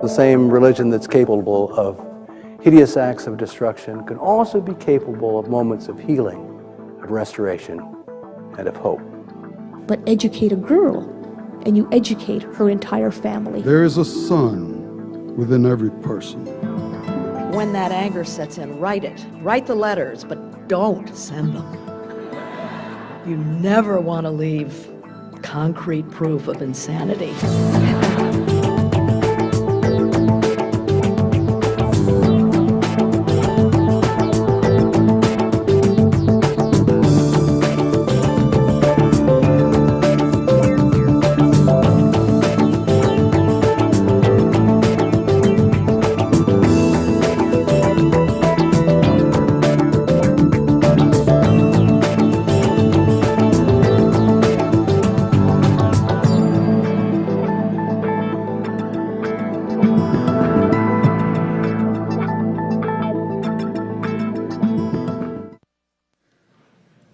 The same religion that's capable of hideous acts of destruction can also be capable of moments of healing, of restoration, and of hope. But educate a girl, and you educate her entire family. There is a sun within every person. When that anger sets in, write it. Write the letters, but don't send them. You never want to leave concrete proof of insanity.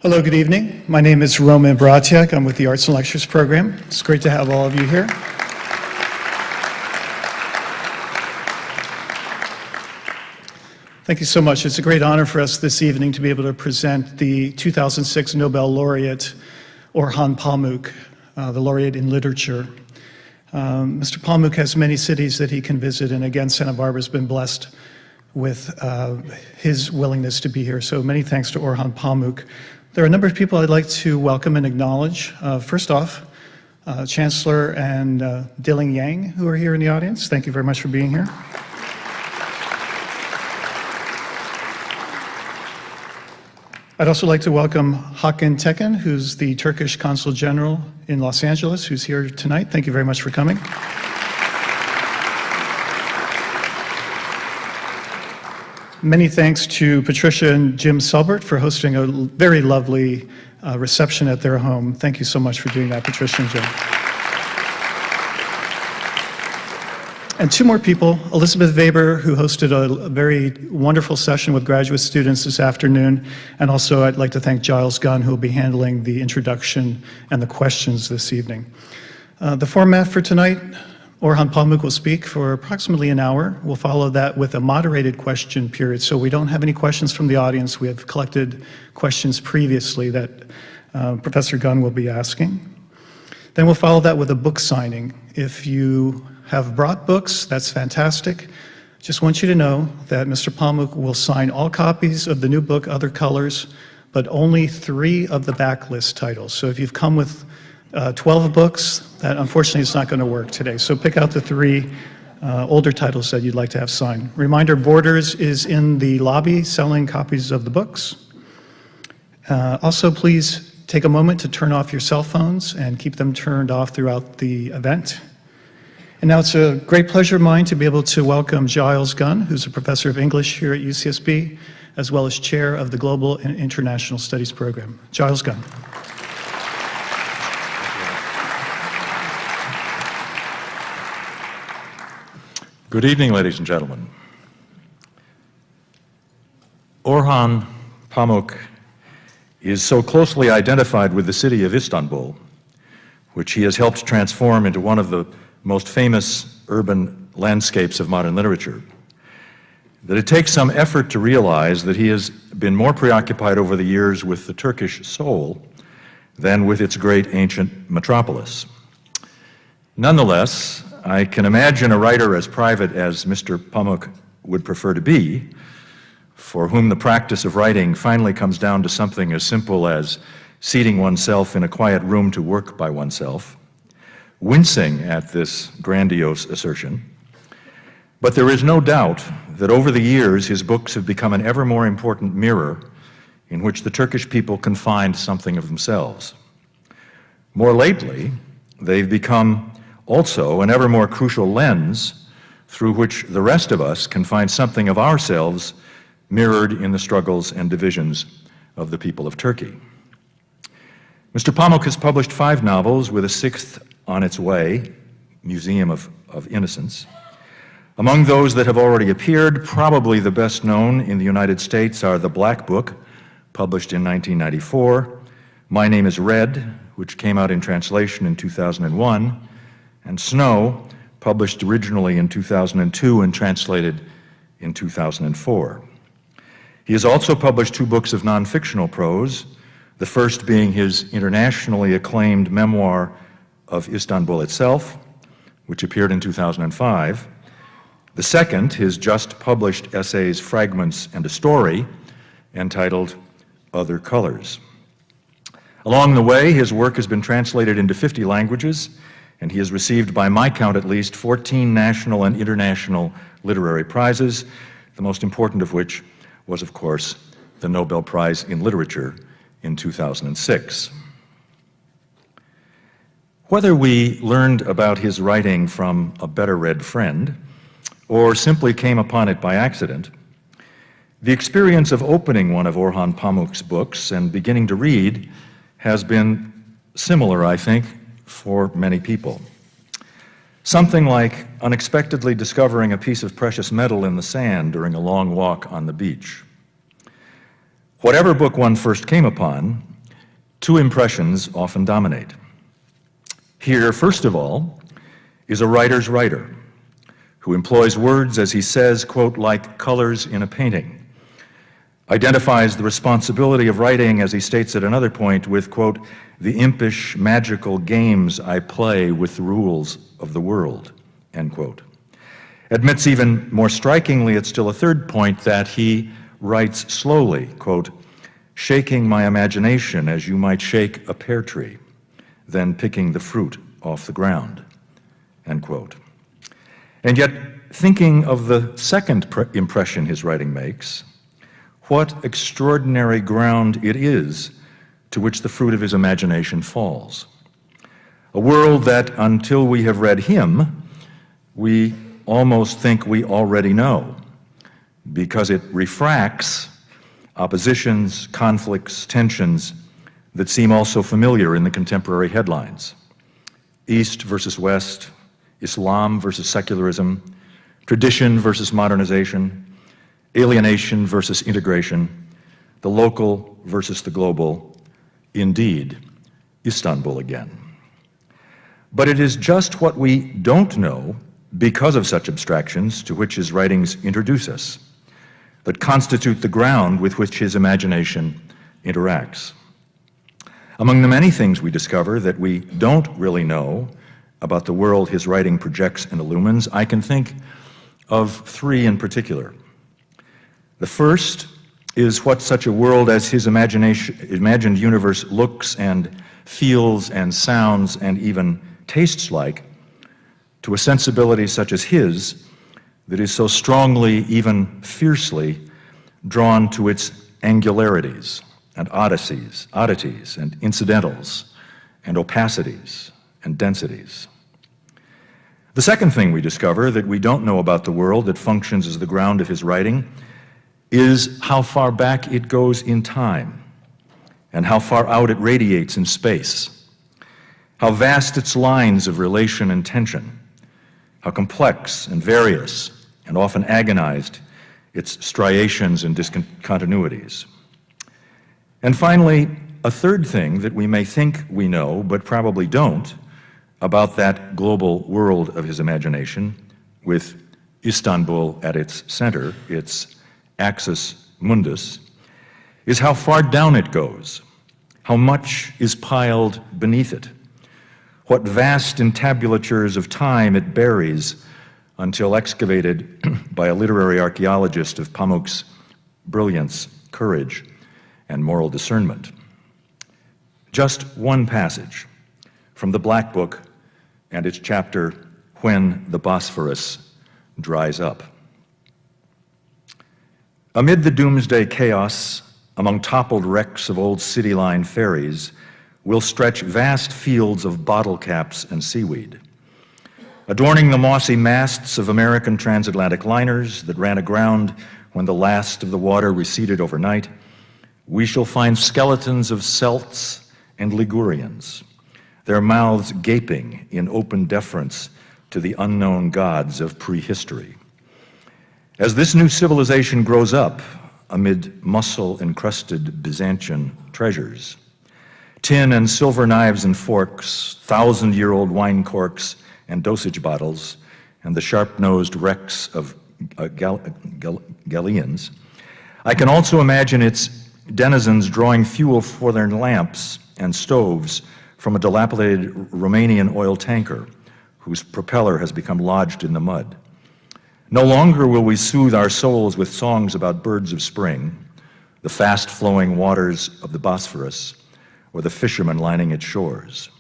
Hello, good evening. My name is Roman Bratiak. I'm with the Arts and Lectures program. It's great to have all of you here. Thank you so much. It's a great honor for us this evening to be able to present the 2006 Nobel laureate, Orhan Pamuk, the laureate in literature. Mr. Pamuk has many cities that he can visit, and again, Santa Barbara's been blessed with his willingness to be here. So many thanks to Orhan Pamuk. There are a number of people I'd like to welcome and acknowledge. First off, Chancellor and Dilling Yang, who are here in the audience. Thank you very much for being here. I'd also like to welcome Hakan Tekin, who's the Turkish Consul General in Los Angeles, who's here tonight. Thank you very much for coming. Many thanks to Patricia and Jim Selbert for hosting a very lovely reception at their home. Thank you so much for doing that, Patricia and Jim. And two more people, Elizabeth Weber, who hosted a very wonderful session with graduate students this afternoon, and also I'd like to thank Giles Gunn, who will be handling the introduction and the questions this evening. The format for tonight, Orhan Pamuk will speak for approximately an hour. We'll follow that with a moderated question period. So we don't have any questions from the audience. We have collected questions previously that Professor Gunn will be asking. Then we'll follow that with a book signing. If you have brought books, that's fantastic. Just want you to know that Mr. Pamuk will sign all copies of the new book, Other Colors, but only 3 of the backlist titles. So if you've come with 12 books, that unfortunately is not going to work today. So pick out the 3 older titles that you'd like to have signed. Reminder, Borders is in the lobby selling copies of the books. Also, please take a moment to turn off your cell phones and keep them turned off throughout the event. And now it's a great pleasure of mine to be able to welcome Giles Gunn, who's a professor of English here at UCSB, as well as chair of the Global and International Studies program. Giles Gunn. Good evening, ladies and gentlemen. Orhan Pamuk is so closely identified with the city of Istanbul, which he has helped transform into one of the most famous urban landscapes of modern literature, that it takes some effort to realize that he has been more preoccupied over the years with the Turkish soul than with its great ancient metropolis. Nonetheless, I can imagine a writer as private as Mr. Pamuk would prefer to be, for whom the practice of writing finally comes down to something as simple as seating oneself in a quiet room to work by oneself, wincing at this grandiose assertion. But there is no doubt that over the years his books have become an ever more important mirror in which the Turkish people can find something of themselves. More lately, they've become also an ever more crucial lens through which the rest of us can find something of ourselves mirrored in the struggles and divisions of the people of Turkey. Mr. Pamuk has published 5 novels, with a 6th on its way, Museum of Innocence. Among those that have already appeared, probably the best known in the United States are The Black Book, published in 1994, My Name is Red, which came out in translation in 2001, and Snow, published originally in 2002 and translated in 2004. He has also published 2 books of non-fictional prose, the first being his internationally acclaimed memoir of Istanbul itself, which appeared in 2005. The second, his just-published essays Fragments and a Story, entitled Other Colors. Along the way, his work has been translated into 50 languages, and he has received, by my count at least, 14 national and international literary prizes, the most important of which was, of course, the Nobel Prize in Literature in 2006. Whether we learned about his writing from a better-read friend or simply came upon it by accident, the experience of opening one of Orhan Pamuk's books and beginning to read has been similar, I think, for many people. Something like unexpectedly discovering a piece of precious metal in the sand during a long walk on the beach. Whatever book one first came upon, 2 impressions often dominate. Here, first of all, is a writer's writer who employs words, as he says, quote, like colors in a painting, identifies the responsibility of writing, as he states at another point, with, quote, the impish, magical games I play with the rules of the world, end quote. Admits even more strikingly at still a third point that he writes slowly, quote, shaking my imagination as you might shake a pear tree, then picking the fruit off the ground, end quote. And yet, thinking of the second impression his writing makes, what extraordinary ground it is to which the fruit of his imagination falls. A world that, until we have read him, we almost think we already know, because it refracts oppositions, conflicts, tensions that seem also familiar in the contemporary headlines. East versus West, Islam versus secularism, tradition versus modernization, alienation versus integration, the local versus the global, indeed, Istanbul again. But it is just what we don't know because of such abstractions to which his writings introduce us that constitute the ground with which his imagination interacts. Among the many things we discover that we don't really know about the world his writing projects and illumines, I can think of 3 in particular. The first is what such a world as his imagined universe looks and feels and sounds and even tastes like to a sensibility such as his that is so strongly, even fiercely, drawn to its angularities and oddities and incidentals and opacities and densities. The second thing we discover that we don't know about the world that functions as the ground of his writing is how far back it goes in time and how far out it radiates in space, how vast its lines of relation and tension, how complex and various and often agonized its striations and discontinuities. And finally, a third thing that we may think we know, but probably don't, about that global world of his imagination, with Istanbul at its center, its axis mundus, is how far down it goes, how much is piled beneath it, what vast entablatures of time it buries until excavated by a literary archaeologist of Pamuk's brilliance, courage, and moral discernment. Just one passage from the Black Book and its chapter, When the Bosphorus Dries Up. Amid the doomsday chaos, among toppled wrecks of old city-line ferries, will stretch vast fields of bottle caps and seaweed. Adorning the mossy masts of American transatlantic liners that ran aground when the last of the water receded overnight, we shall find skeletons of Celts and Ligurians, their mouths gaping in open deference to the unknown gods of prehistory. As this new civilization grows up amid mussel-encrusted Byzantine treasures, tin and silver knives and forks, 1,000-year-old wine corks and dosage bottles and the sharp-nosed wrecks of galleons, I can also imagine its denizens drawing fuel for their lamps and stoves from a dilapidated Romanian oil tanker whose propeller has become lodged in the mud. No longer will we soothe our souls with songs about birds of spring, the fast-flowing waters of the Bosphorus, or the fishermen lining its shores.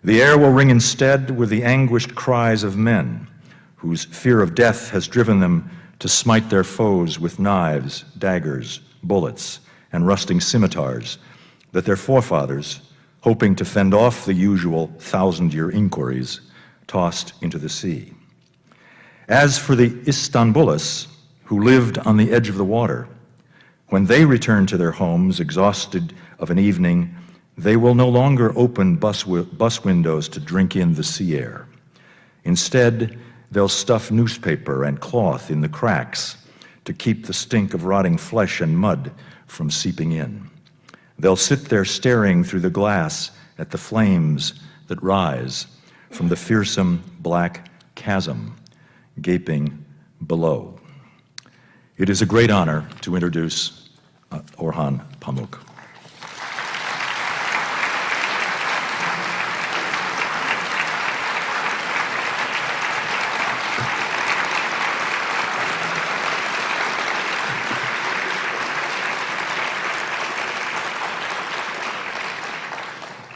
The air will ring instead with the anguished cries of men whose fear of death has driven them to smite their foes with knives, daggers, bullets, and rusting scimitars that their forefathers, hoping to fend off the usual thousand-year inquiries, tossed into the sea. As for the Istanbulis, who lived on the edge of the water, when they return to their homes, exhausted of an evening, they will no longer open bus windows to drink in the sea air. Instead, they'll stuff newspaper and cloth in the cracks to keep the stink of rotting flesh and mud from seeping in. They'll sit there staring through the glass at the flames that rise from the fearsome black chasm gaping below. It is a great honor to introduce Orhan Pamuk.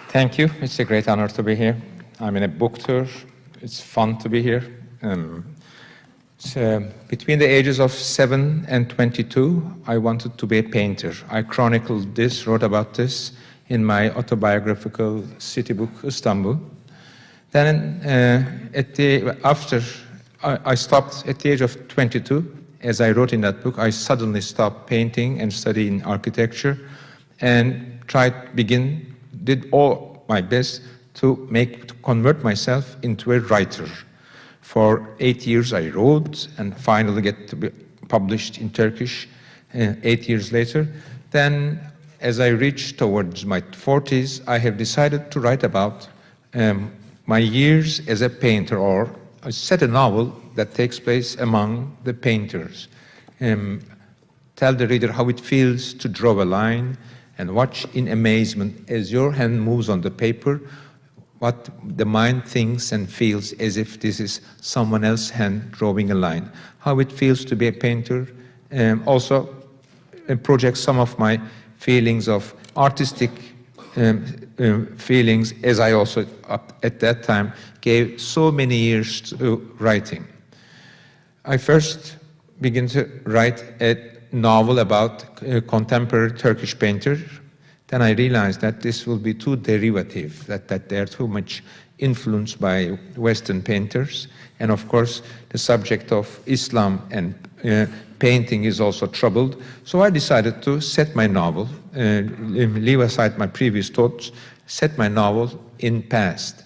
Thank you. It's a great honor to be here. I'm in a book tour. It's fun to be here. Between the ages of 7 and 22, I wanted to be a painter. I chronicled this, wrote about this in my autobiographical city book, Istanbul. Then I stopped at the age of 22. As I wrote in that book, I suddenly stopped painting and studying architecture and did all my best to convert myself into a writer. For 8 years I wrote and finally get to be published in Turkish 8 years later. Then as I reached towards my 40s, I have decided to write about my years as a painter, or I set a novel that takes place among the painters. Tell the reader how it feels to draw a line and watch in amazement as your hand moves on the paper, what the mind thinks and feels as if this is someone else's hand drawing a line. How it feels to be a painter. Also project some of my feelings of artistic feelings, as I also at that time gave so many years to writing. I first began to write a novel about a contemporary Turkish painter. Then I realized that this will be too derivative, that they're too much influenced by Western painters. And of course, the subject of Islam and painting is also troubled. So I decided to set my novel, leave aside my previous thoughts, set my novel in past.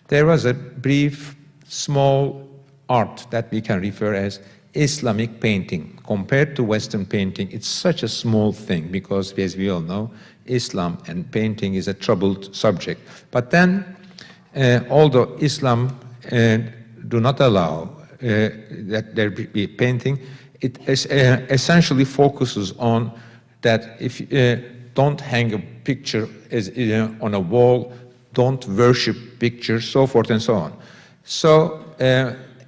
There was a brief, small art that we can refer as Islamic painting. Compared to Western painting, it's such a small thing because, as we all know, Islam and painting is a troubled subject. But then, although Islam do not allow that there be painting, it essentially focuses on that if don't hang a picture on a wall, don't worship pictures, so forth and so on. So,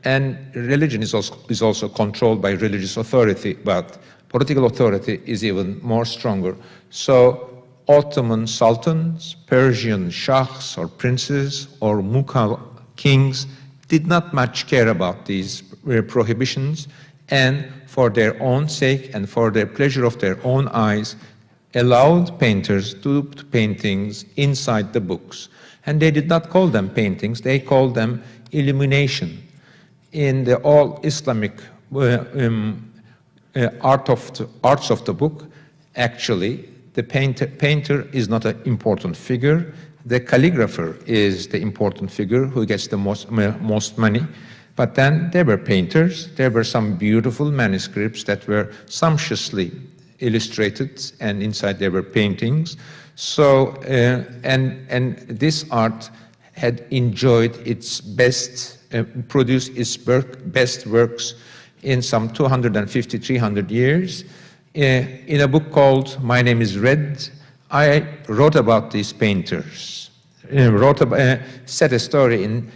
and religion is also controlled by religious authority, but political authority is even more stronger. So Ottoman sultans, Persian shahs or princes, or Mughal kings did not much care about these prohibitions, and for their own sake and for the pleasure of their own eyes, allowed painters to do paintings inside the books. And they did not call them paintings, they called them illumination. In the all Islamic arts of the book, actually, the painter is not an important figure. The calligrapher is the important figure who gets the most money. But then there were painters. There were some beautiful manuscripts that were sumptuously illustrated, and inside there were paintings. So, and this art had enjoyed its best produced its best works in some 250, 300 years. In a book called My Name is Red, I wrote about these painters. Set a story in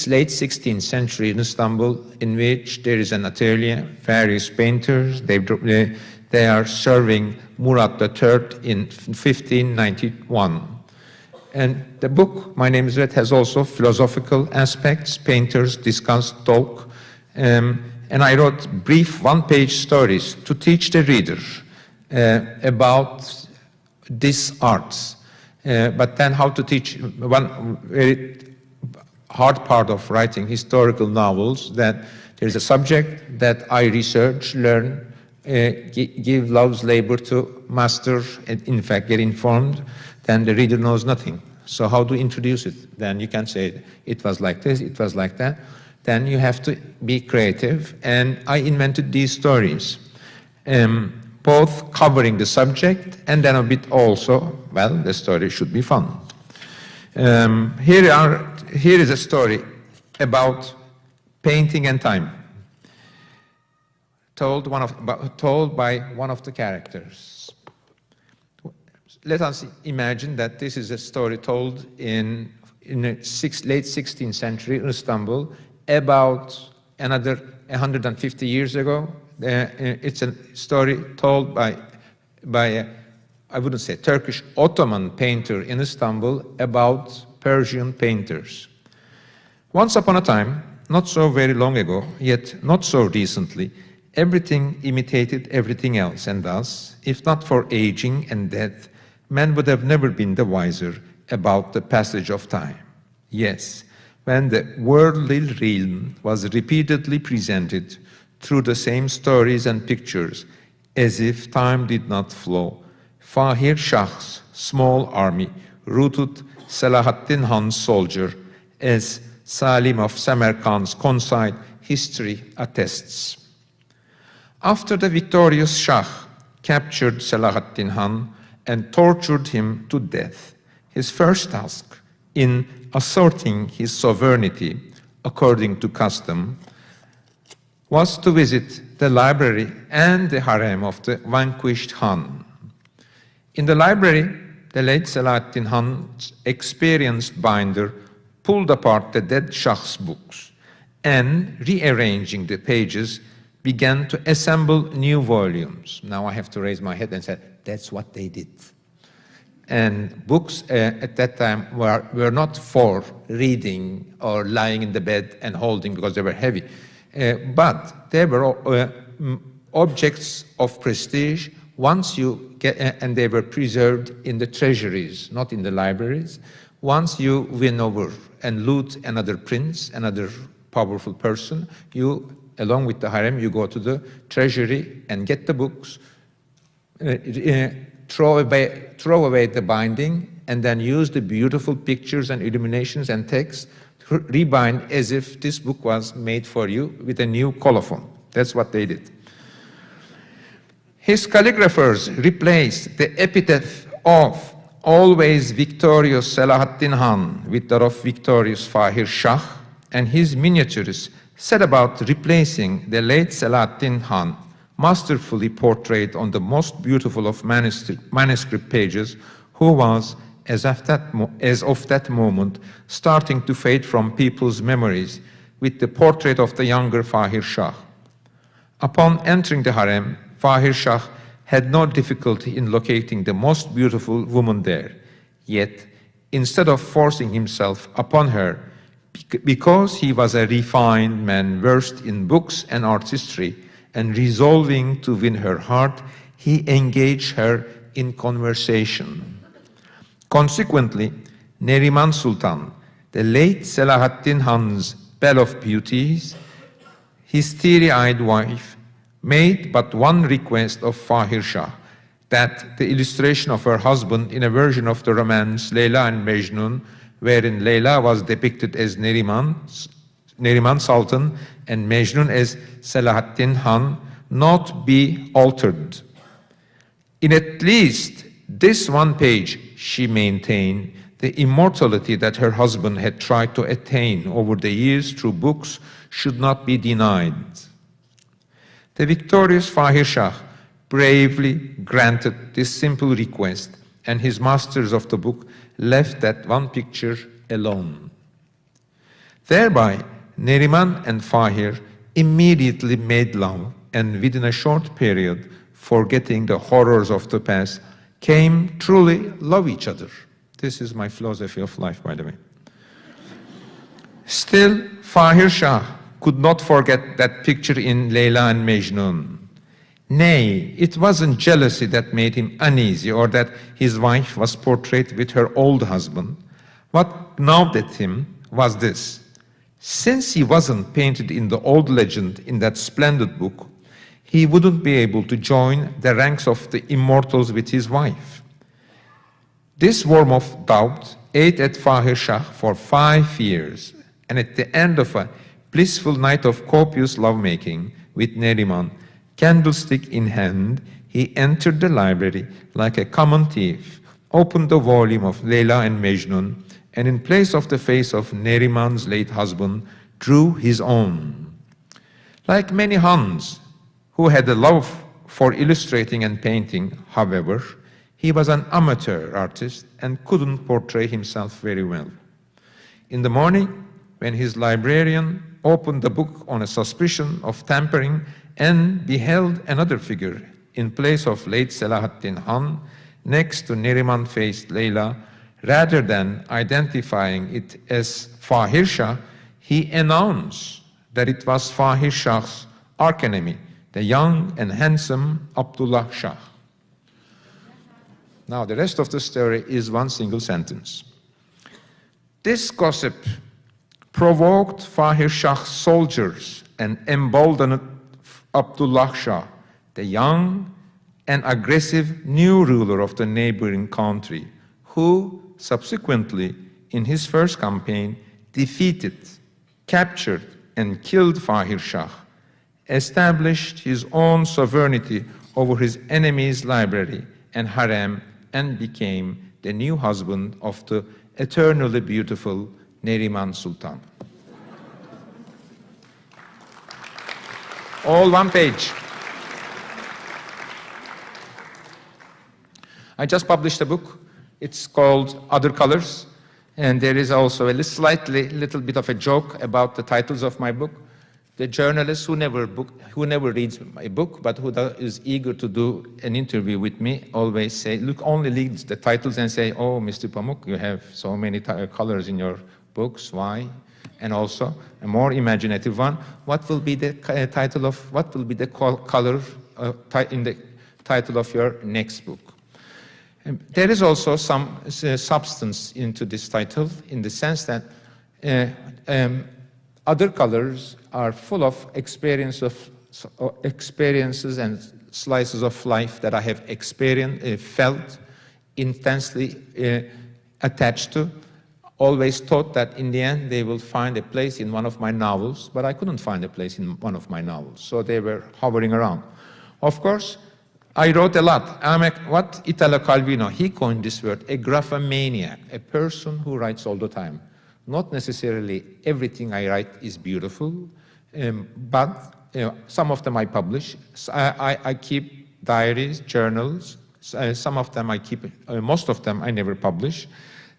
late 16th century in Istanbul, in which there is an atelier, various painters. They are serving Murat III in 1591. And the book, My Name is Red, has also philosophical aspects. Painters discuss, talk. And I wrote brief one-page stories to teach the reader about these arts. But then how to teach, one very hard part of writing historical novels, that there's a subject that I research, learn, give love's labor to master, and in fact get informed, then the reader knows nothing. So how to introduce it? Then you can say, it was like this, it was like that. Then you have to be creative, and I invented these stories, both covering the subject and then a bit also, well, the story should be fun. Here is a story about painting and time, told by one of the characters. Let us imagine that this is a story told in the late 16th century in Istanbul, about another 150 years ago. It's a story told by I wouldn't say Turkish, Ottoman painter in Istanbul about Persian painters. Once upon a time, not so very long ago, yet not so recently, everything imitated everything else, and thus, if not for aging and death, man would have never been the wiser about the passage of time. Yes, when the worldly realm was repeatedly presented through the same stories and pictures, as if time did not flow, Fahir Shah's small army routed Selahaddin Han's soldier, as Salim of Samarkand's concise history attests. After the victorious Shah captured Selahaddin Han and tortured him to death, his first task in asserting his sovereignty according to custom was to visit the library and the harem of the vanquished Han. In the library, the late Selahaddin Han's experienced binder pulled apart the dead Shah's books and, rearranging the pages, began to assemble new volumes. Now I have to raise my head and say, that's what they did. And books at that time were not for reading or lying in the bed and holding because they were heavy, but they were objects of prestige once you get, and they were preserved in the treasuries, not in the libraries. Once you win over and loot another prince, another powerful person, you, along with the harem, you go to the treasury and get the books, throw away the binding, and then use the beautiful pictures and illuminations and text to rebind as if this book was made for you with a new colophon. That's what they did. His calligraphers replaced the epithet of always victorious Selahaddin Han with that of victorious Fahir Shah, and his miniaturists set about replacing the late Selahaddin Han, masterfully portrayed on the most beautiful of manuscript pages, who was, as of that moment, starting to fade from people's memories, with the portrait of the younger Fahir Shah. Upon entering the harem, Fahir Shah had no difficulty in locating the most beautiful woman there. Yet, instead of forcing himself upon her, because he was a refined man versed in books and art history, and resolving to win her heart, he engaged her in conversation. Consequently, Neriman Sultan, the late Selahaddin Han's belle of beauties, his teary-eyed wife, made but one request of Fahir Shah, that the illustration of her husband in a version of the romance Leyla and Mejnun, wherein Leyla was depicted as Neriman Sultan and Mejnun as Selahaddin Han, not be altered. In at least this one page, she maintained the immortality that her husband had tried to attain over the years through books should not be denied. The victorious Fahir Shah bravely granted this simple request, and his masters of the book left that one picture alone. Thereby, Neriman and Fahir immediately made love, and within a short period, forgetting the horrors of the past, came truly love each other. This is my philosophy of life, by the way. Still, Fahir Shah could not forget that picture in Leyla and Mejnun. Nay, it wasn't jealousy that made him uneasy or that his wife was portrayed with her old husband. What gnawed at him was this. Since he wasn't painted in the old legend in that splendid book, he wouldn't be able to join the ranks of the immortals with his wife. This worm of doubt ate at Fahir Shah for 5 years, and at the end of a blissful night of copious lovemaking with Neriman, candlestick in hand, he entered the library like a common thief, opened the volume of Leyla and Mejnun, and in place of the face of Neriman's late husband, drew his own. Like many Huns who had a love for illustrating and painting, however, he was an amateur artist and couldn't portray himself very well. In the morning, when his librarian opened the book on a suspicion of tampering and beheld another figure in place of late Selahaddin Han next to Neriman-faced Leyla, rather than identifying it as Fahir Shah, he announced that it was Fahir Shah's archenemy, the young and handsome Abdullah Shah. Now, the rest of the story is one single sentence. This gossip provoked Fahir Shah's soldiers and emboldened Abdullah Shah, the young and aggressive new ruler of the neighboring country, who subsequently, in his first campaign, defeated, captured, and killed Fahir Shah, established his own sovereignty over his enemy's library and harem, and became the new husband of the eternally beautiful Neriman Sultan. All one page. I just published a book. It's called Other Colors, and there is also a little bit of a joke about the titles of my book. The journalist who never reads my book, but who is eager to do an interview with me, always say, look, only reads the titles and say, oh, Mr. Pamuk, you have so many colors in your books, why? And also, a more imaginative one, what will be the title of, what will be the color in the title of your next book? There is also some substance into this title, in the sense that Other Colors are full of experiences and slices of life that I have experienced, felt, intensely attached to. Always thought that in the end they will find a place in one of my novels, but I couldn't find a place in one of my novels, so they were hovering around. Of course, I wrote a lot. What Italo Calvino, he coined this word, a graphomaniac, a person who writes all the time. Not necessarily everything I write is beautiful, but some of them I publish. I keep diaries, journals. Some of them I keep, most of them I never publish.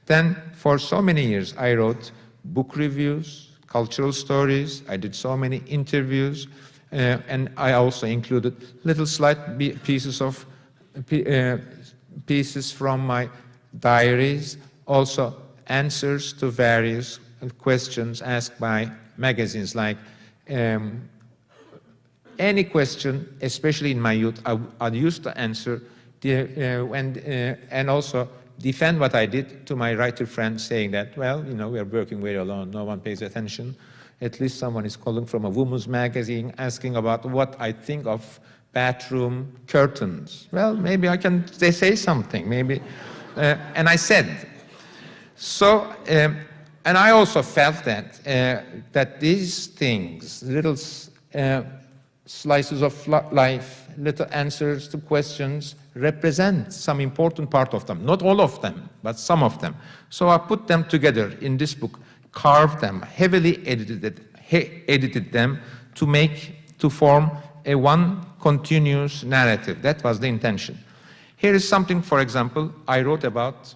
Then, for so many years, I wrote book reviews, cultural stories. I did so many interviews, and I also included little slight pieces from my diaries, also answers to various questions asked by magazines, like any question, especially in my youth, I used to answer and also defend what I did to my writer friends, saying that, well, you know, we are working very alone, no one pays attention. At least someone is calling from a woman's magazine asking about what I think of bathroom curtains. Well, maybe they say something, maybe. And I said. So, and I also felt that, that these things, little slices of life, little answers to questions, represent some important part of them. Not all of them, but some of them. So I put them together in this book, carved them, heavily edited them to form a one continuous narrative. That was the intention. Here is something, for example, I wrote about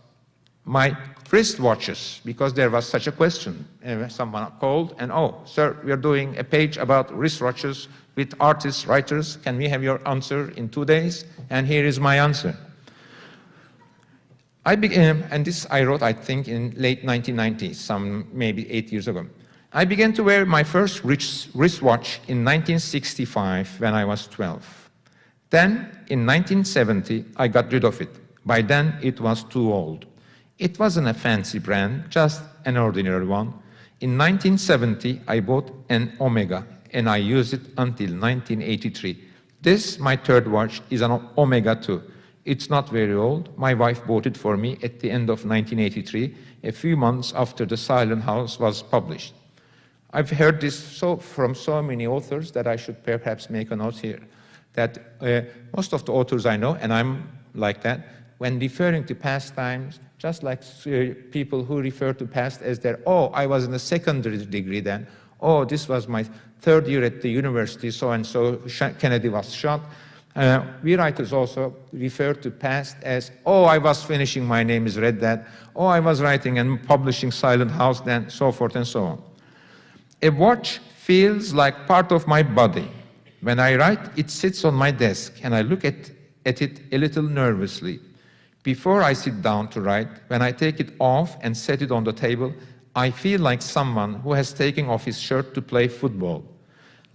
my wristwatches, because there was such a question. Someone called and, oh, sir, we are doing a page about wristwatches with artists, writers. Can we have your answer in 2 days? And here is my answer. I began, and this I wrote, I think, in late 1990s, some maybe 8 years ago. I began to wear my first wristwatch in 1965 when I was 12. Then, in 1970, I got rid of it. By then, it was too old. It wasn't a fancy brand, just an ordinary one. In 1970, I bought an Omega, and I used it until 1983. This, my third watch, is an Omega 2. It's not very old. My wife bought it for me at the end of 1983, a few months after The Silent House was published. I've heard this from so many authors that I should perhaps make a note here, that most of the authors I know, and I'm like that, when referring to past times, just like people who refer to past as their, oh, I was in a secondary degree then, oh, this was my third year at the university, so-and-so, Kennedy was shot. We writers also refer to past as, oh, I was finishing My Name is Red then, oh, I was writing and publishing Silent House then, so forth and so on. A watch feels like part of my body. When I write, it sits on my desk, and I look at it a little nervously. Before I sit down to write, when I take it off and set it on the table, I feel like someone who has taken off his shirt to play football.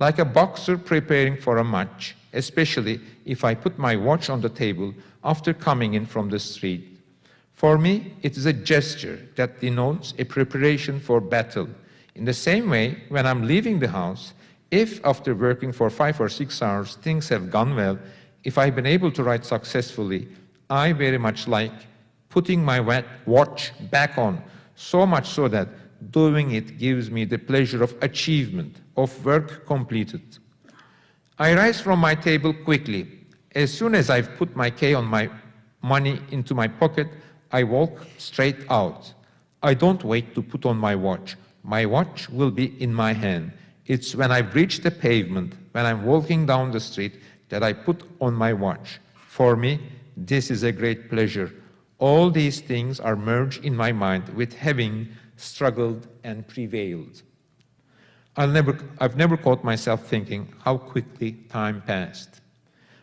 Like a boxer preparing for a match, especially if I put my watch on the table after coming in from the street. For me, it is a gesture that denotes a preparation for battle. In the same way, when I'm leaving the house, if after working for 5 or 6 hours things have gone well, if I've been able to write successfully, I very much like putting my watch back on, so much so that doing it gives me the pleasure of achievement, of work completed. I rise from my table quickly. As soon as I've put my key on my money into my pocket, I walk straight out. I don't wait to put on my watch. My watch will be in my hand. It's when I've reached the pavement, when I'm walking down the street, that I put on my watch. For me, this is a great pleasure. All these things are merged in my mind with having struggled and prevailed. I've never caught myself thinking how quickly time passed.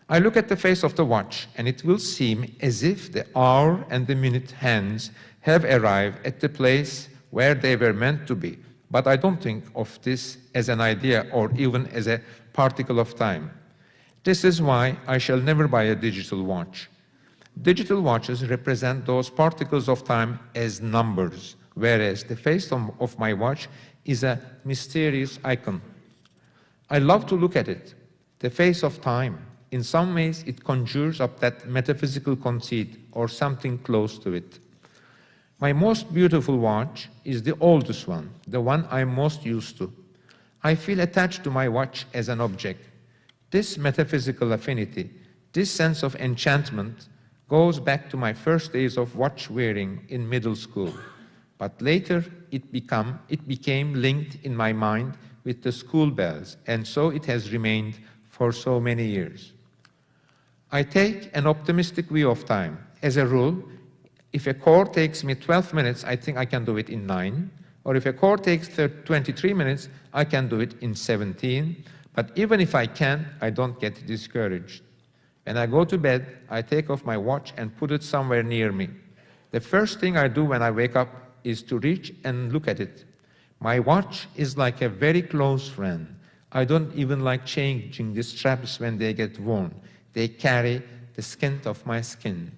I look at the face of the watch, and it will seem as if the hour and the minute hands have arrived at the place where they were meant to be. But I don't think of this as an idea or even as a particle of time. This is why I shall never buy a digital watch. Digital watches represent those particles of time as numbers, whereas the face of my watch is a mysterious icon. I love to look at it, the face of time. In some ways, it conjures up that metaphysical conceit or something close to it. My most beautiful watch is the oldest one, the one I'm most used to. I feel attached to my watch as an object. This metaphysical affinity, this sense of enchantment, goes back to my first days of watch wearing in middle school. But later, it became linked in my mind with the school bells, and so it has remained for so many years. I take an optimistic view of time. As a rule, if a chord takes me 12 minutes, I think I can do it in 9. Or if a chord takes 23 minutes, I can do it in 17. But even if I can, I don't get discouraged. When I go to bed, I take off my watch and put it somewhere near me. The first thing I do when I wake up is to reach and look at it. My watch is like a very close friend. I don't even like changing the straps when they get worn. They carry the skin of my skin.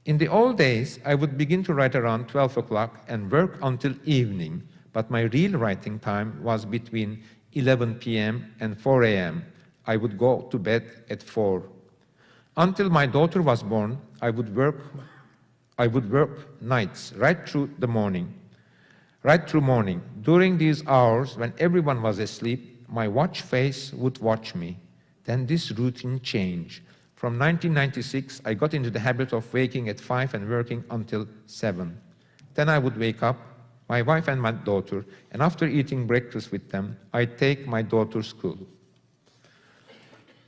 In the old days, I would begin to write around 12 o'clock and work until evening, but my real writing time was between 11 p.m. and 4 a.m. I would go to bed at 4. Until my daughter was born, I would work nights right through morning. During these hours, when everyone was asleep, my watch face would watch me. Then this routine changed. From 1996, I got into the habit of waking at 5 and working until 7. Then I would wake up, my wife and my daughter, and after eating breakfast with them, I'd take my daughter to school.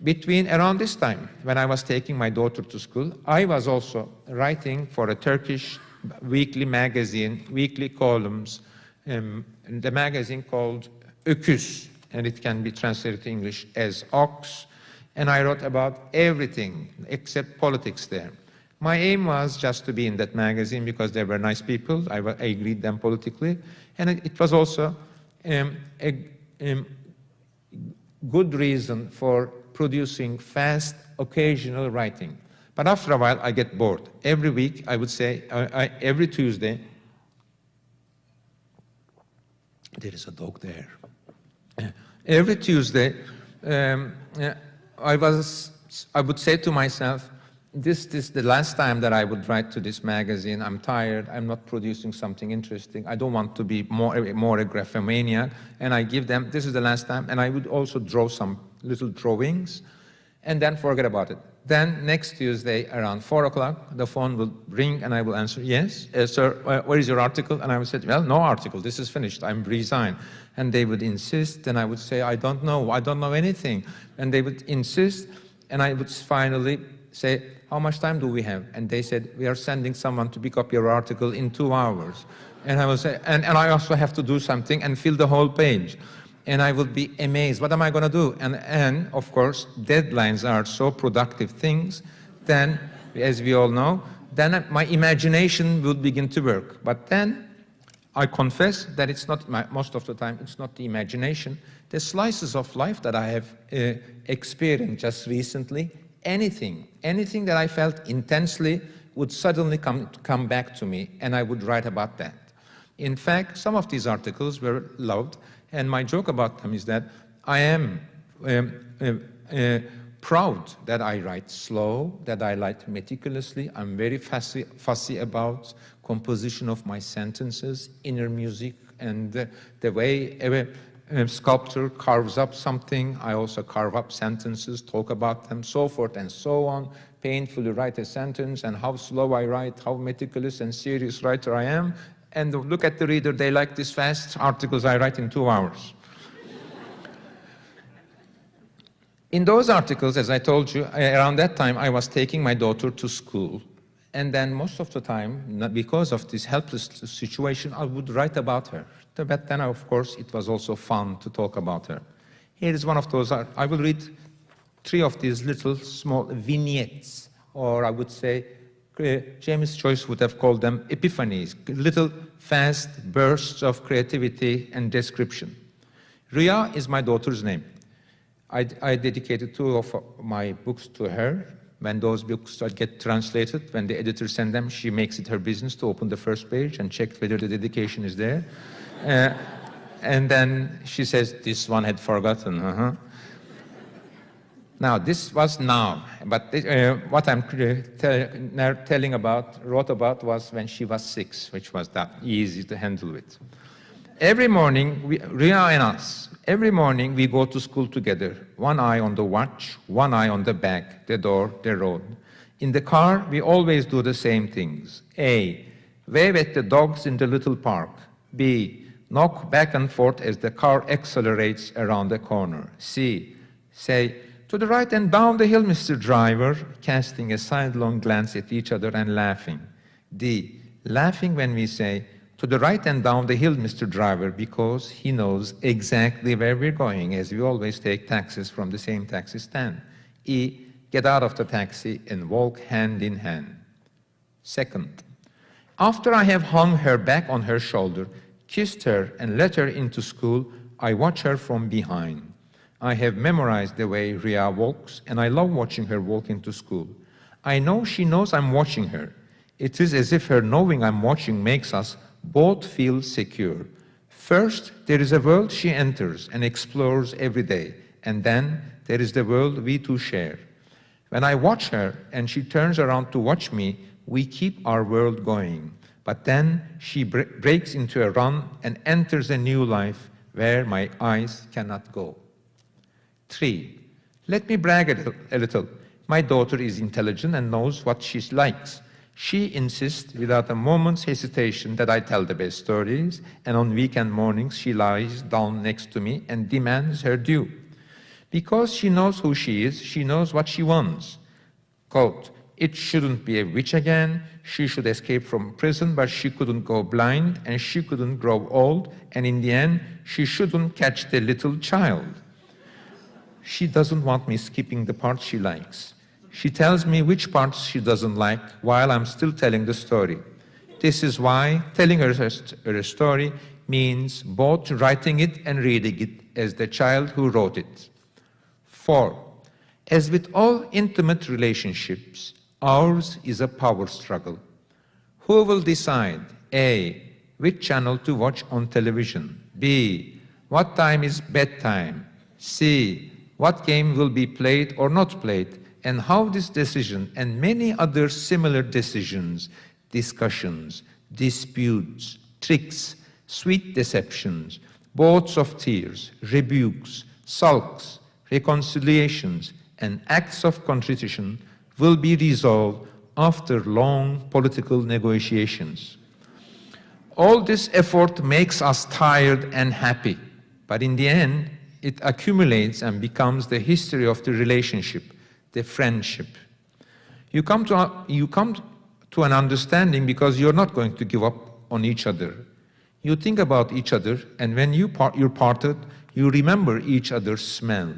Between around this time, when I was taking my daughter to school, I was also writing for a Turkish weekly magazine, weekly columns, the magazine called Öküz, and it can be translated to English as Ox, and I wrote about everything except politics there. My aim was just to be in that magazine because they were nice people, I agreed them politically, and it was also a good reason for producing fast, occasional writing. But after a while, I get bored. Every week, I would say, every Tuesday, there is a dog there. Every Tuesday, I would say to myself, this is the last time that I would write to this magazine. I'm tired. I'm not producing something interesting. I don't want to be more a graphomaniac. And I give them, this is the last time. And I would also draw some little drawings and then forget about it. Then next Tuesday around 4 o'clock, the phone will ring and I will answer, yes, sir, where is your article? And I would say, well, no article, this is finished, I'm resigned. And they would insist, and I would say, I don't know anything. And they would insist, and I would finally say, how much time do we have? And they said, we are sending someone to pick up your article in 2 hours. And I would say, and I also have to do something and fill the whole page. And I would be amazed, what am I gonna do? And of course, deadlines are so productive things, then, as we all know, then my imagination would begin to work. But then, I confess that it's not, most of the time, it's not the imagination. The slices of life that I have experienced just recently, anything that I felt intensely would suddenly come back to me, and I would write about that. In fact, some of these articles were loved, and my joke about them is that I am proud that I write slow, that I write meticulously. I'm very fussy about composition of my sentences, inner music, and the way a sculptor carves up something. I also carve up sentences, talk about them, so forth and so on, painfully write a sentence, and how slow I write, how meticulous and serious writer I am. And look at the reader, they like these fast articles I write in 2 hours. In those articles, as I told you, around that time I was taking my daughter to school. And then most of the time, because of this helpless situation, I would write about her. But then, of course, it was also fun to talk about her. Here is one of those, I will read 3 of these little small vignettes, or I would say, James Joyce would have called them epiphanies, little fast bursts of creativity and description. Rhea is my daughter's name. I dedicated 2 of my books to her. When those books get translated, when the editor sends them, she makes it her business to open the first page and check whether the dedication is there. And then she says, this one had forgotten. Now, this was now, but what I'm wrote about was when she was 6, which was that easy to handle with. Every morning, Rhea and us, every morning we go to school together. One eye on the watch, one eye on the bag, the door, the road. In the car, we always do the same things. A, wave at the dogs in the little park. B, knock back and forth as the car accelerates around the corner. C, say, to the right and down the hill, Mr. Driver, casting a sidelong glance at each other and laughing. D, laughing when we say, to the right and down the hill, Mr. Driver, because he knows exactly where we're going, as we always take taxis from the same taxi stand. E, get out of the taxi and walk hand in hand. Second, after I have hung her back on her shoulder, kissed her and let her into school, I watch her from behind. I have memorized the way Rhea walks, and I love watching her walk into school. I know she knows I'm watching her. It is as if her knowing I'm watching makes us both feel secure. First, there is a world she enters and explores every day, and then there is the world we two share. When I watch her and she turns around to watch me, we keep our world going. But then she breaks into a run and enters a new life where my eyes cannot go. 3. Let me brag a little. My daughter is intelligent and knows what she likes. She insists without a moment's hesitation that I tell the best stories, and on weekend mornings she lies down next to me and demands her due. Because she knows who she is, she knows what she wants. Quote, it shouldn't be a witch again, she should escape from prison, but she couldn't go blind, and she couldn't grow old, and in the end, she shouldn't catch the little child. She doesn't want me skipping the parts she likes. She tells me which parts she doesn't like while I'm still telling the story. This is why telling her a story means both writing it and reading it as the child who wrote it. 4. As with all intimate relationships, ours is a power struggle. Who will decide, A, which channel to watch on television, B, what time is bedtime, C, what game will be played or not played, and how this decision and many other similar decisions, discussions, disputes, tricks, sweet deceptions, boats of tears, rebukes, sulks, reconciliations, and acts of contrition will be resolved after long political negotiations. All this effort makes us tired and happy, but in the end, it accumulates and becomes the history of the relationship, the friendship. You come to an understanding because you're not going to give up on each other. You think about each other, and when you're parted, you remember each other's smell.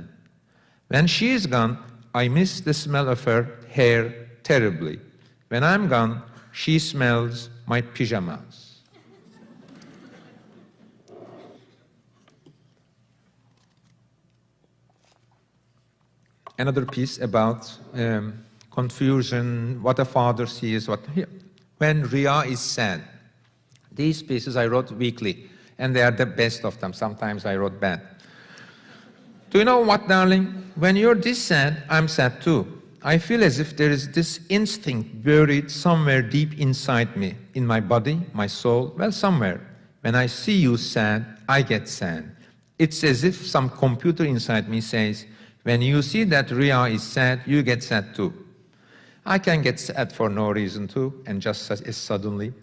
When she is gone, I miss the smell of her hair terribly. When I'm gone, she smells my pajamas. Another piece about confusion, what a father sees, when Rhea is sad. These pieces I wrote weekly, and they are the best of them. Sometimes I wrote bad. Do you know what, darling? When you're this sad, I'm sad too. I feel as if there is this instinct buried somewhere deep inside me, in my body, my soul, well, somewhere. When I see you sad, I get sad. It's as if some computer inside me says, when you see that Rhea is sad, you get sad too. I can get sad for no reason too, and just as suddenly.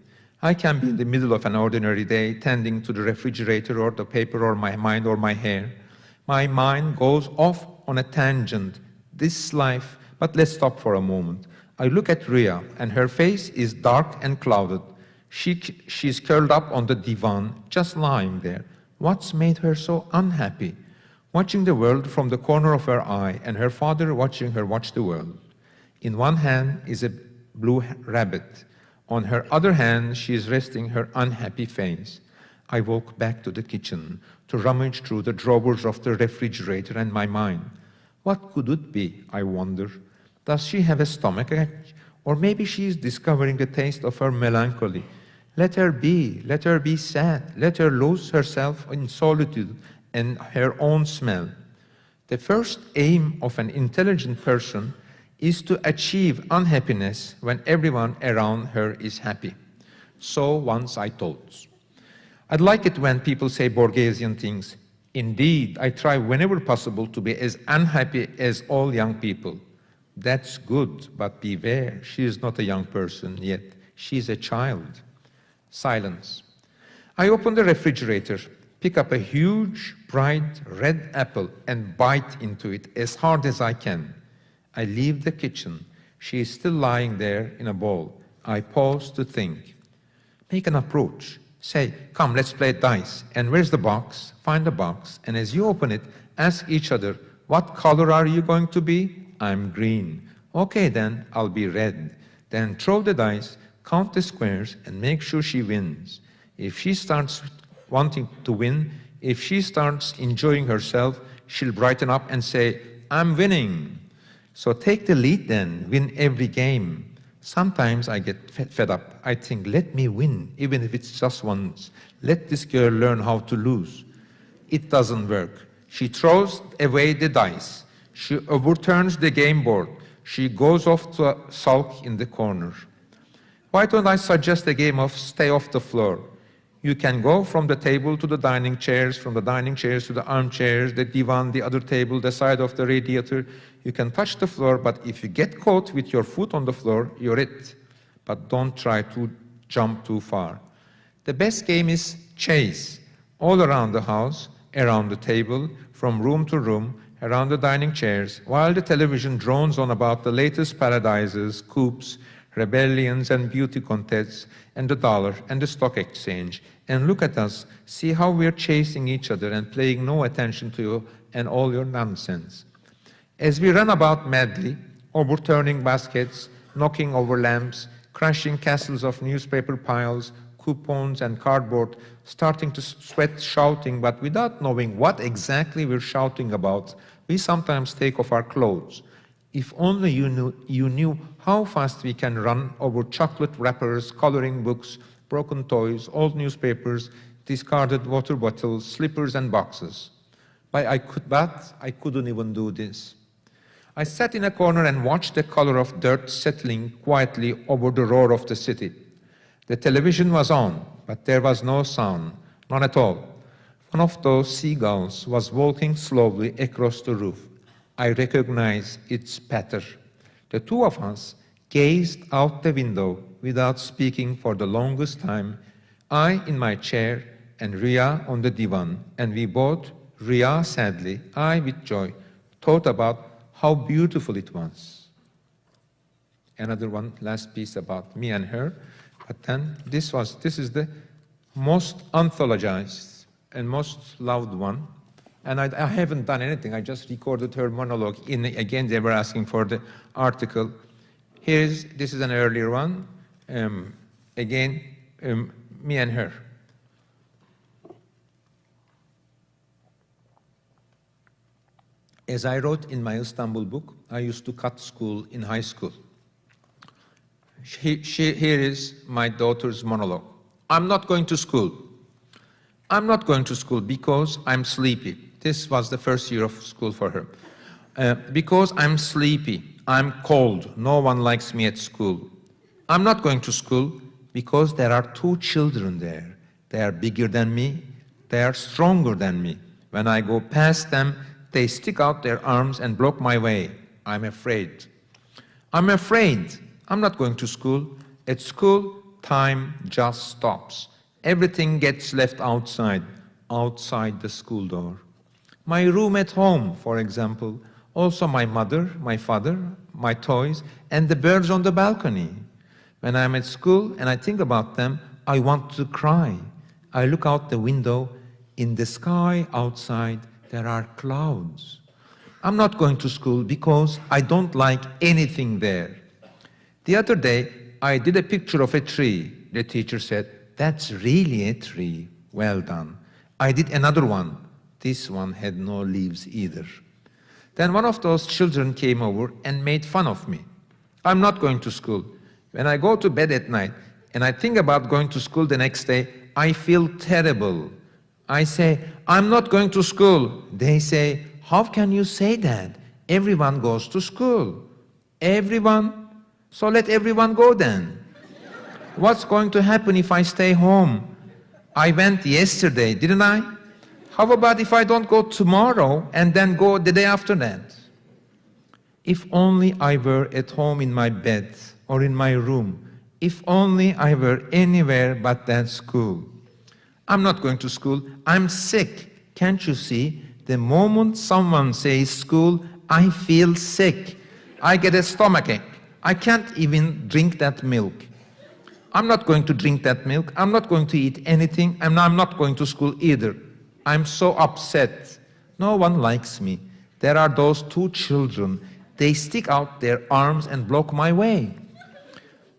I can be in the middle of an ordinary day, tending to the refrigerator or the paper or my mind or my hair. My mind goes off on a tangent, this life, but let's stop for a moment. I look at Rhea, and her face is dark and clouded. She's curled up on the divan, just lying there. What's made her so unhappy? Watching the world from the corner of her eye, and her father watching her watch the world. In one hand is a blue rabbit. On her other hand, she is resting her unhappy face. I walk back to the kitchen to rummage through the drawers of the refrigerator and my mind. What could it be, I wonder? Does she have a stomachache? Or maybe she is discovering the taste of her melancholy. Let her be sad. Let her lose herself in solitude and her own smell. The first aim of an intelligent person is to achieve unhappiness when everyone around her is happy. So once I thought. I'd like it when people say Borgesian things. Indeed, I try whenever possible to be as unhappy as all young people. That's good, but beware, she is not a young person yet. She's a child. Silence. I open the refrigerator, pick up a huge, bright red apple and bite into it as hard as I can. I leave the kitchen. She is still lying there in a bowl. I pause to think. Make an approach. Say, come, let's play dice. And where's the box? Find the box. And as you open it, ask each other, what color are you going to be? I'm green. Okay, then, I'll be red. Then throw the dice, count the squares, and make sure she wins. If she starts wanting to win, if she starts enjoying herself, she'll brighten up and say, I'm winning. So take the lead then, win every game. Sometimes I get fed up. I think, let me win, even if it's just once. Let this girl learn how to lose. It doesn't work. She throws away the dice. She overturns the game board. She goes off to sulk in the corner. Why don't I suggest a game of stay off the floor? You can go from the table to the dining chairs, from the dining chairs to the armchairs, the divan, the other table, the side of the radiator. You can touch the floor, but if you get caught with your foot on the floor, you're it. But don't try to jump too far. The best game is chase. All around the house, around the table, from room to room, around the dining chairs, while the television drones on about the latest paradises, coups, rebellions and beauty contests, and the dollar and the stock exchange. And look at us, see how we're chasing each other and paying no attention to you and all your nonsense. As we run about madly, overturning baskets, knocking over lamps, crashing castles of newspaper piles, coupons and cardboard, starting to sweat shouting, but without knowing what exactly we're shouting about, we sometimes take off our clothes. If only you knew how fast we can run over chocolate wrappers, coloring books, broken toys, old newspapers, discarded water bottles, slippers and boxes. But I couldn't even do this. I sat in a corner and watched the color of dirt settling quietly over the roar of the city. The television was on, but there was no sound, none at all. One of those seagulls was walking slowly across the roof. I recognized its patter. The two of us gazed out the window without speaking for the longest time, I in my chair and Rhea on the divan, and we both, Rhea sadly, I with joy, thought about how beautiful it was. Another one, last piece about me and her, but then this is the most anthologized and most loved one. And I haven't done anything, I just recorded her monologue. Again, they were asking for the article. This is an earlier one. Again, me and her. As I wrote in my Istanbul book, I used to cut school in high school. Here is my daughter's monologue. I'm not going to school. I'm not going to school because I'm sleepy. This was the first year of school for her. Because I'm sleepy, I'm cold, no one likes me at school. I'm not going to school because there are two children there. They are bigger than me, they are stronger than me. When I go past them, they stick out their arms and block my way. I'm afraid. I'm afraid. I'm not going to school. At school, time just stops. Everything gets left outside the school door. My room at home, for example, also my mother, my father, my toys, and the birds on the balcony. When I'm at school and I think about them, I want to cry. I look out the window. In the sky outside, there are clouds. I'm not going to school because I don't like anything there. The other day, I did a picture of a tree. The teacher said, "That's really a tree. Well done." I did another one. This one had no leaves either. Then one of those children came over and made fun of me. I'm not going to school. When I go to bed at night and I think about going to school the next day, I feel terrible. I say, I'm not going to school. They say, how can you say that? Everyone goes to school. Everyone? So let everyone go then. What's going to happen if I stay home? I went yesterday, didn't I? How about if I don't go tomorrow and then go the day after that? If only I were at home in my bed or in my room. If only I were anywhere but that school. I'm not going to school. I'm sick. Can't you see? The moment someone says school, I feel sick. I get a stomachache. I can't even drink that milk. I'm not going to drink that milk. I'm not going to eat anything. And I'm not going to school either. I'm so upset. No one likes me. There are those two children. They stick out their arms and block my way.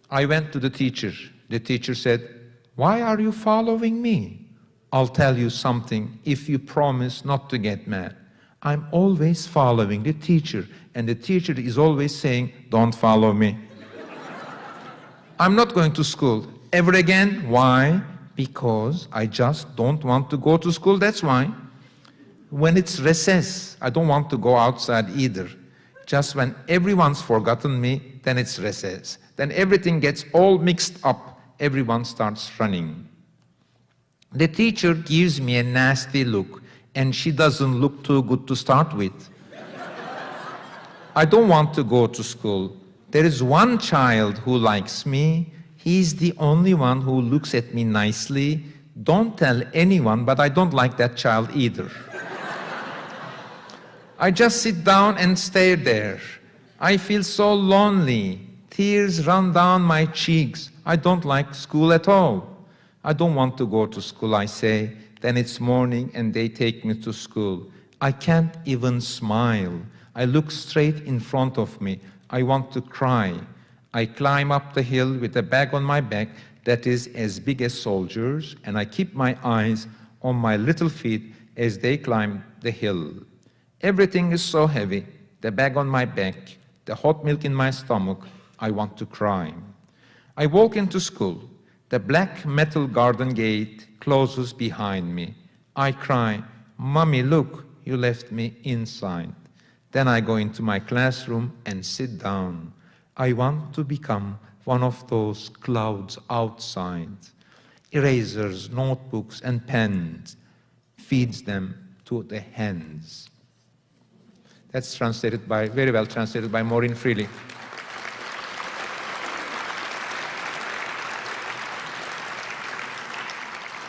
I went to the teacher. The teacher said, "Why are you following me?" I'll tell you something if you promise not to get mad. I'm always following the teacher, and the teacher is always saying, "Don't follow me." I'm not going to school ever again. Why? Because I just don't want to go to school, that's why. When it's recess, I don't want to go outside either. Just when everyone's forgotten me, then it's recess. Then everything gets all mixed up. Everyone starts running. The teacher gives me a nasty look, and she doesn't look too good to start with. I don't want to go to school. There is one child who likes me. He's the only one who looks at me nicely. Don't tell anyone, but I don't like that child either. I just sit down and stare there. I feel so lonely. Tears run down my cheeks. I don't like school at all. I don't want to go to school, I say. Then it's morning and they take me to school. I can't even smile. I look straight in front of me. I want to cry. I climb up the hill with a bag on my back that is as big as soldiers, and I keep my eyes on my little feet as they climb the hill. Everything is so heavy, the bag on my back, the hot milk in my stomach. I want to cry. I walk into school. The black metal garden gate closes behind me. I cry, "Mommy, look, you left me inside." Then I go into my classroom and sit down. I want to become one of those clouds outside. Erasers, notebooks, and pens. Feeds them to the hens. That's translated by, very well translated by Maureen Freely.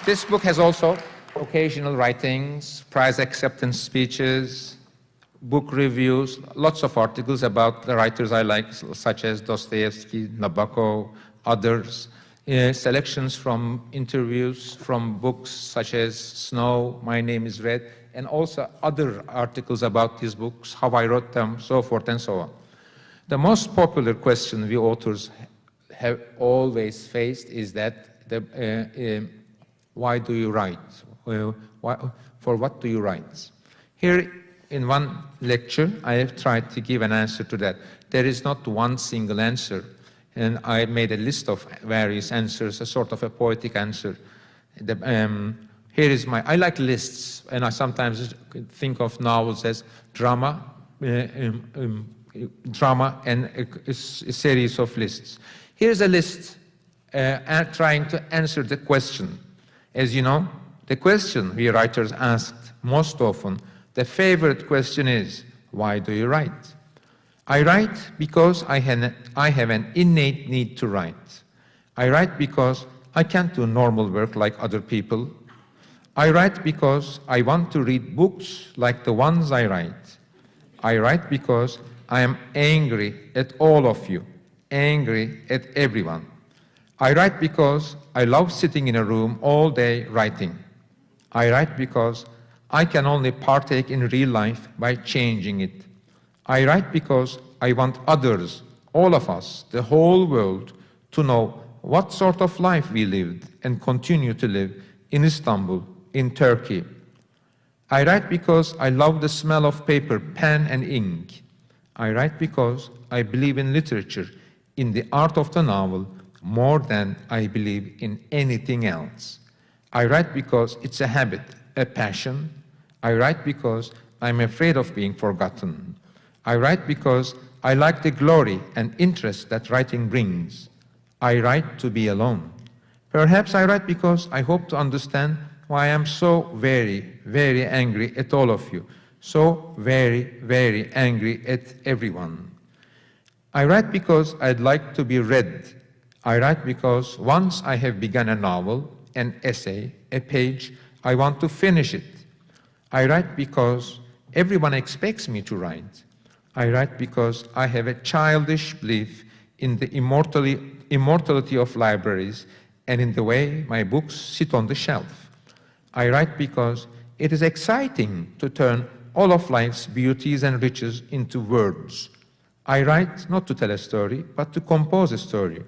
This book has also occasional writings, prize acceptance speeches, book reviews, lots of articles about the writers I like, such as Dostoevsky, Nabokov, others, selections from interviews from books such as Snow, My Name is Red, and also other articles about these books, how I wrote them, so forth and so on. The most popular question we authors have always faced is that why do you write? For what do you write? Here in one lecture, I have tried to give an answer to that. There is not one single answer, and I made a list of various answers, a sort of a poetic answer. Here is I like lists, and I sometimes think of novels as drama and a series of lists. Here's a list trying to answer the question. As you know, the question we writers asked most often, the favorite question is, why do you write? I write because I have an innate need to write. I write because I can't do normal work like other people. I write because I want to read books like the ones I write. I write because I am angry at all of you, angry at everyone. I write because I love sitting in a room all day writing. I write because I can only partake in real life by changing it. I write because I want others, all of us, the whole world, to know what sort of life we lived and continue to live in Istanbul, in Turkey. I write because I love the smell of paper, pen, and ink. I write because I believe in literature, in the art of the novel, more than I believe in anything else. I write because it's a habit, a passion. I write because I'm afraid of being forgotten. I write because I like the glory and interest that writing brings. I write to be alone. Perhaps I write because I hope to understand why I am so very, very angry at all of you, so very, very angry at everyone. I write because I'd like to be read. I write because once I have begun a novel, an essay, a page, I want to finish it. I write because everyone expects me to write. I write because I have a childish belief in the immortality of libraries and in the way my books sit on the shelf. I write because it is exciting to turn all of life's beauties and riches into words. I write not to tell a story, but to compose a story.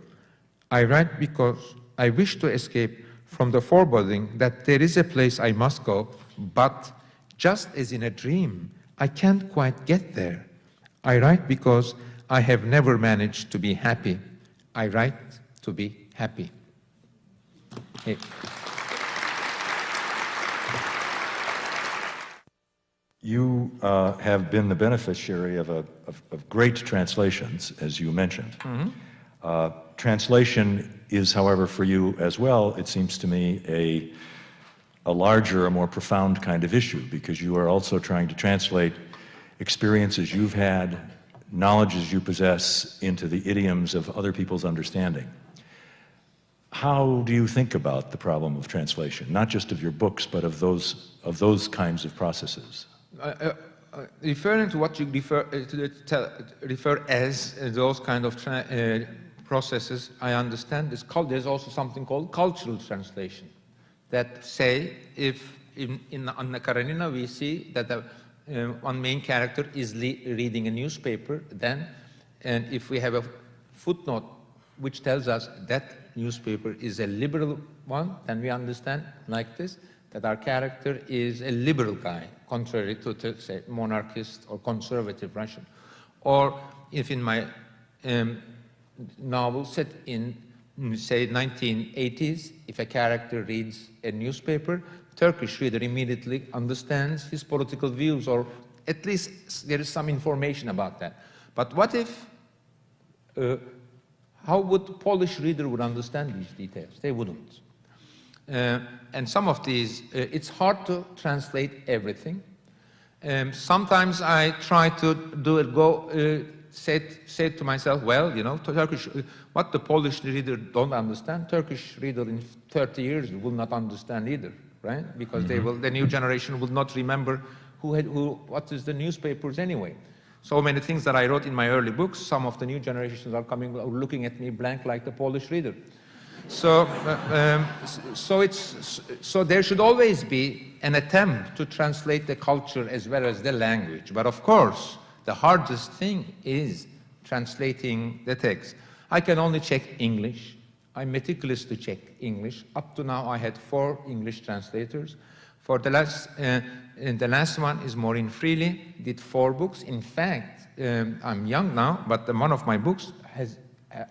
I write because I wish to escape from the foreboding that there is a place I must go, but just as in a dream, I can't quite get there. I write because I have never managed to be happy. I write to be happy. Hey. You have been the beneficiary of great translations, as you mentioned. Mm-hmm. Translation is, however, for you as well, it seems to me, a larger, a more profound kind of issue, because you are also trying to translate experiences you've had, knowledges you possess, into the idioms of other people's understanding. How do you think about the problem of translation, not just of your books, but of those kinds of processes? Referring to what you refer as those kind of processes, I understand there's also something called cultural translation. That say, if in Anna Karenina we see that one main character is reading a newspaper, then, and if we have a footnote which tells us that newspaper is a liberal one, then we understand like this, that our character is a liberal guy, contrary to say, monarchist or conservative Russian. Or if in my novel set in, say, 1980s, if a character reads a newspaper, Turkish reader immediately understands his political views, or at least there is some information about that. But what if, how would Polish reader would understand these details? They wouldn't. And some of these, it's hard to translate everything. Sometimes I try to do it, say to myself, well, you know, Turkish, what the Polish reader don't understand, Turkish reader in 30 years will not understand either, right? Because the new generation will not remember what is the newspapers anyway. So many things that I wrote in my early books, some of the new generations are looking at me blank like the Polish reader. So, so there should always be an attempt to translate the culture as well as the language. But of course, the hardest thing is translating the text. I can only check English. I'm meticulous to check English. Up to now, I had 4 English translators. For the last one is Maureen Freely, did 4 books. In fact, I'm young now, but one of my books has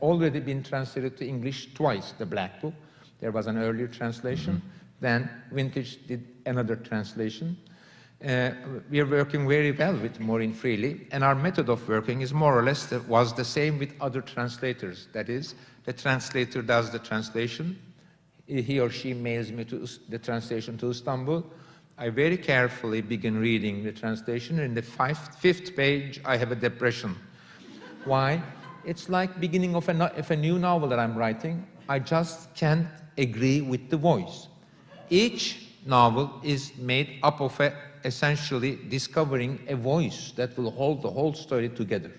already been translated to English twice, the Black Book. There was an earlier translation. Then Vintage did another translation. We are working very well with Maureen Freely, and our method of working is more or less was the same with other translators. That is, the translator does the translation. He or she mails me the translation to Istanbul. I very carefully begin reading the translation. In the fifth page, I have a depression. Why? It's like beginning of a new novel that I'm writing. I just can't agree with the voice. Each novel is made up of essentially discovering a voice that will hold the whole story together.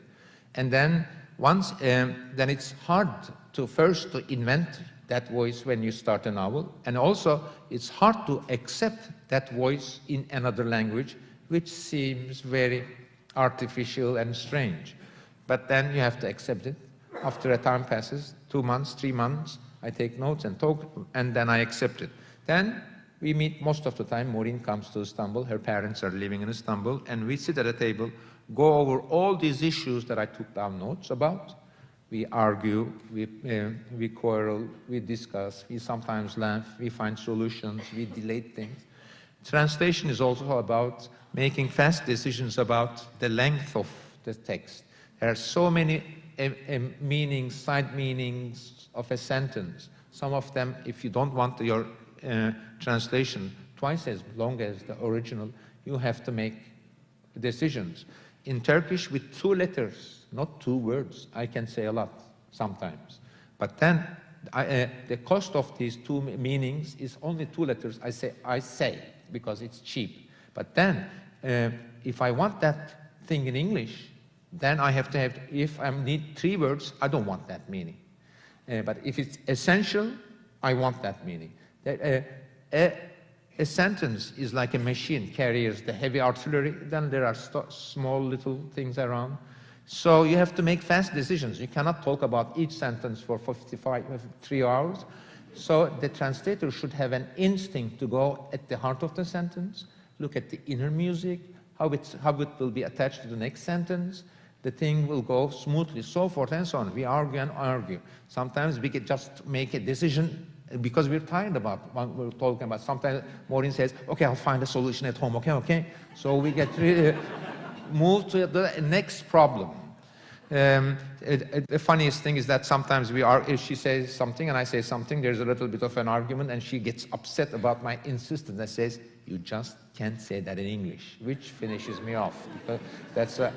And then then it's hard to first to invent that voice when you start a novel, and also it's hard to accept that voice in another language, which seems very artificial and strange. But then you have to accept it. After a time passes, 2 months, 3 months, I take notes and talk, and then I accept it. Then we meet most of the time. Maureen comes to Istanbul. Her parents are living in Istanbul, and we sit at a table, go over all these issues that I took down notes about. We argue, we quarrel, we discuss, we sometimes laugh, we find solutions, we delay things. Translation is also about making fast decisions about the length of the text. There are so many meanings, side meanings of a sentence. Some of them, if you don't want your translation twice as long as the original, you have to make decisions. In Turkish, with 2 letters, not 2 words, I can say a lot sometimes. But then the cost of these 2 meanings is only 2 letters. I say, because it's cheap. But then, if I want that thing in English, then I have to have, if I need 3 words, I don't want that meaning. But if it's essential, I want that meaning. A sentence is like a machine, carries the heavy artillery, then there are small little things around. So you have to make fast decisions. You cannot talk about each sentence for 3 hours. So the translator should have an instinct to go at the heart of the sentence, look at the inner music, how it will be attached to the next sentence. The thing will go smoothly, so forth and so on. We argue and argue. Sometimes we can just make a decision because we're tired about what we're talking about. Sometimes Maureen says, okay, I'll find a solution at home, okay. So we get really moved to the next problem. The funniest thing is that sometimes she says something and I say something, there's a little bit of an argument and she gets upset about my insistence and says, you just can't say that in English, which finishes me off. Because that's a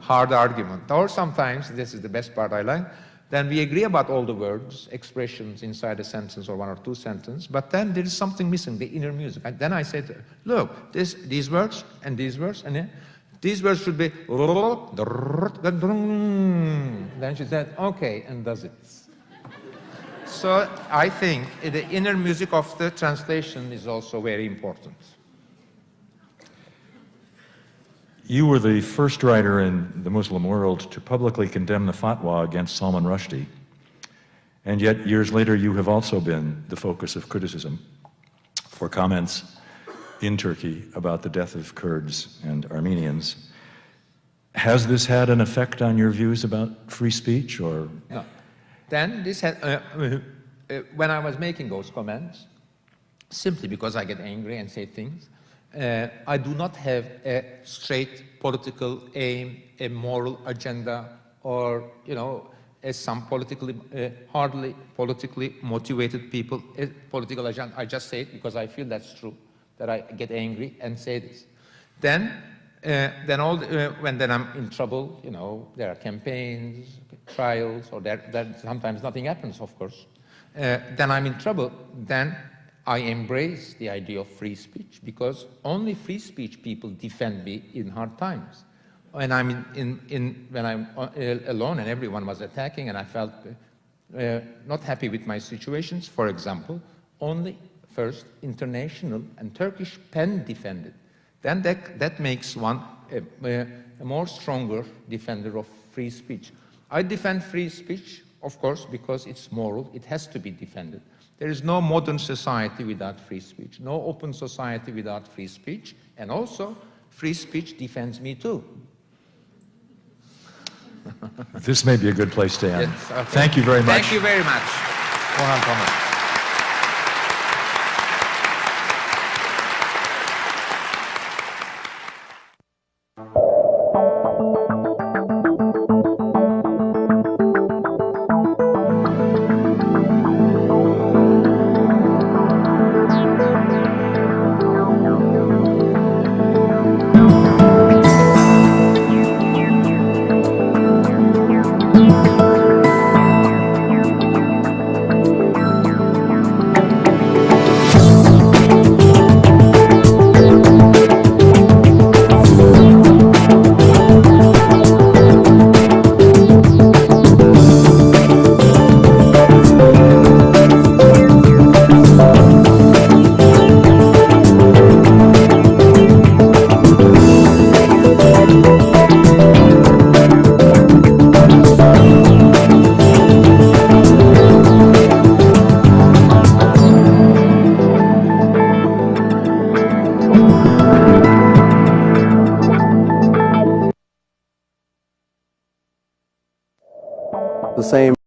hard argument. Or sometimes, this is the best part I like, then we agree about all the words, expressions inside a sentence or one or two sentences, but then there is something missing, the inner music. And then I say to her, look, these words and these words, and these words should be, then she said, okay, and does it. So I think the inner music of the translation is also very important. You were the first writer in the Muslim world to publicly condemn the fatwa against Salman Rushdie, and yet years later you have also been the focus of criticism for comments in Turkey about the death of Kurds and Armenians. Has this had an effect on your views about free speech, or? No. Then this had, when I was making those comments, simply because I get angry and say things, I do not have a straight political aim, a moral agenda, or, you know, as some hardly politically motivated people, a political agenda. I just say it because I feel that's true, that I get angry and say this. Then when I'm in trouble, you know, there are campaigns, trials, or sometimes nothing happens, of course. Then I'm in trouble. Then I embrace the idea of free speech, because only free speech people defend me in hard times. When I'm when I'm alone and everyone was attacking and I felt not happy with my situations, for example, only first international and Turkish pen defended. Then that makes one a more stronger defender of free speech. I defend free speech, of course, because it's moral. It has to be defended. There is no modern society without free speech, no open society without free speech, and also free speech defends me too. This may be a good place to end. Yes, okay. Thank you very much. Thank you very much, Orhan Pamuk. The same